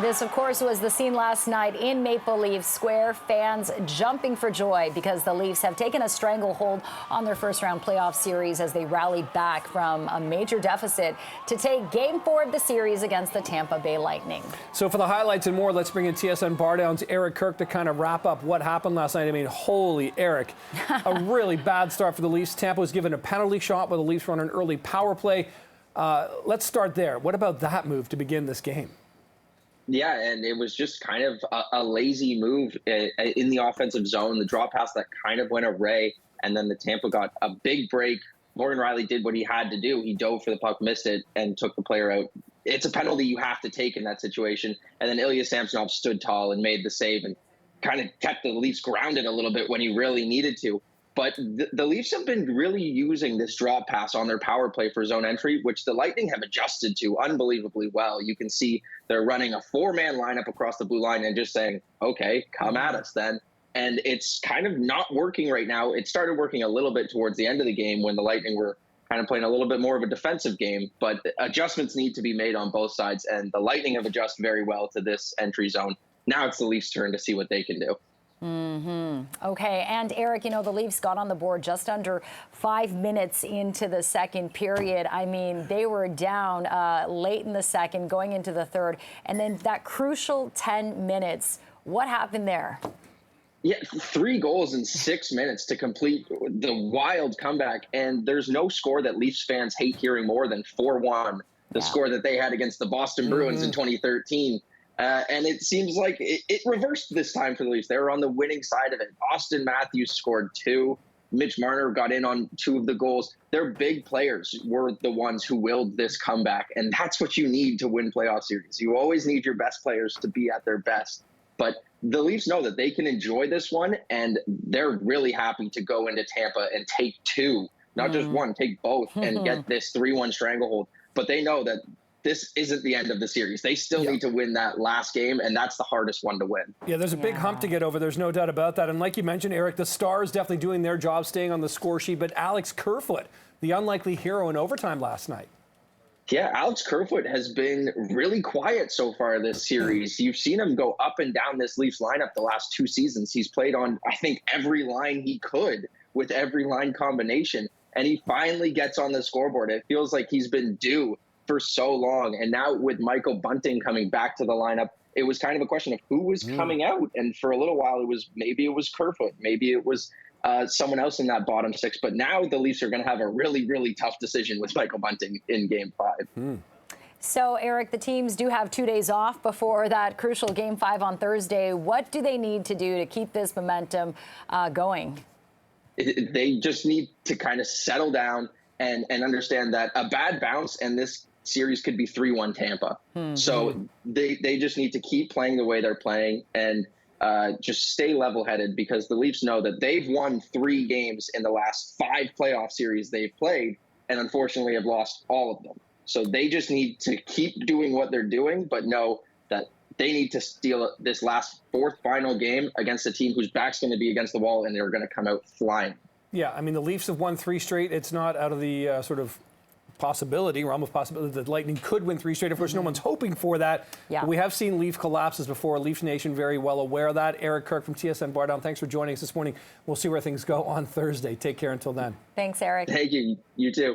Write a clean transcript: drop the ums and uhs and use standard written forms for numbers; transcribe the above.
This, of course, was the scene last night in Maple Leaf Square. Fans jumping for joy because the Leafs have taken a stranglehold on their first-round playoff series as they rallied back from a major deficit to take Game 4 of the series against the Tampa Bay Lightning. So for the highlights and more, let's bring in TSN Bardown's Eric Kirk to kind of wrap up what happened last night. I mean, holy Eric, a really bad start for the Leafs. Tampa was given a penalty shot while the Leafs were on an early power play. Let's start there. What about that move to begin this game? Yeah, and it was just kind of a lazy move in the offensive zone. The draw pass that kind of went away, and then the Tampa got a big break. Morgan Rielly did what he had to do. He dove for the puck, missed it, and took the player out. It's a penalty you have to take in that situation. And then Ilya Samsonov stood tall and made the save and kind of kept the Leafs grounded a little bit when he really needed to. But the Leafs have been really using this draw pass on their power play for zone entry, which the Lightning have adjusted to unbelievably well. You can see they're running a four-man lineup across the blue line and just saying, okay, come at us then. And it's kind of not working right now. It started working a little bit towards the end of the game when the Lightning were kind of playing a little bit more of a defensive game. But adjustments need to be made on both sides, and the Lightning have adjusted very well to this entry zone. Now it's the Leafs' turn to see what they can do. Okay, and Eric, you know, the Leafs got on the board just under 5 minutes into the second period. I mean, they were down late in the second, going into the third, and then that crucial 10 minutes. What happened there? Yeah, 3 goals in 6 minutes to complete the wild comeback, and there's no score that Leafs fans hate hearing more than 4-1, the score that they had against the Boston Bruins in 2013. And it seems like it reversed this time for the Leafs. They were on the winning side of it. Austin Matthews scored 2. Mitch Marner got in on 2 of the goals. Their big players were the ones who willed this comeback, and that's what you need to win playoff series. You always need your best players to be at their best. But the Leafs know that they can enjoy this one, and they're really happy to go into Tampa and take 2, not just 1, take both, and get this 3-1 stranglehold. But they know that this isn't the end of the series. They still need to win that last game, and that's the hardest one to win. Yeah, there's a big hump to get over. There's no doubt about that. And like you mentioned, Eric, the Stars definitely doing their job, staying on the score sheet. But Alex Kerfoot, the unlikely hero in overtime last night. Yeah, Alex Kerfoot has been really quiet so far this series. You've seen him go up and down this Leafs lineup the last 2 seasons. He's played on, I think, every line he could with every line combination. And he finally gets on the scoreboard. It feels like he's been due for so long. And now with Michael Bunting coming back to the lineup, it was kind of a question of who was coming out. And for a little while, maybe it was Kerfoot. Maybe it was someone else in that bottom 6. But now the Leafs are going to have a really, really tough decision with Michael Bunting in Game 5. So, Eric, the teams do have 2 days off before that crucial Game 5 on Thursday. What do they need to do to keep this momentum going? They just need to kind of settle down and understand that a bad bounce and this series could be 3-1 Tampa. So they just need to keep playing the way they're playing and just stay level-headed, because the Leafs know that they've won 3 games in the last 5 playoff series they've played, and unfortunately have lost all of them. So they just need to keep doing what they're doing, but know that they need to steal this last 4th final game against a team whose back's going to be against the wall, and they're going to come out flying. Yeah, I mean, the Leafs have won 3 straight. It's not out of the sort of realm of possibility that the Lightning could win 3 straight. Of course, no one's hoping for that. But we have seen Leaf collapses before. Leafs Nation very well aware of that. Eric Kirk from TSN Bardown, thanks for joining us this morning. We'll see where things go on Thursday. Take care until then. Thanks, Eric. Thank you. You too.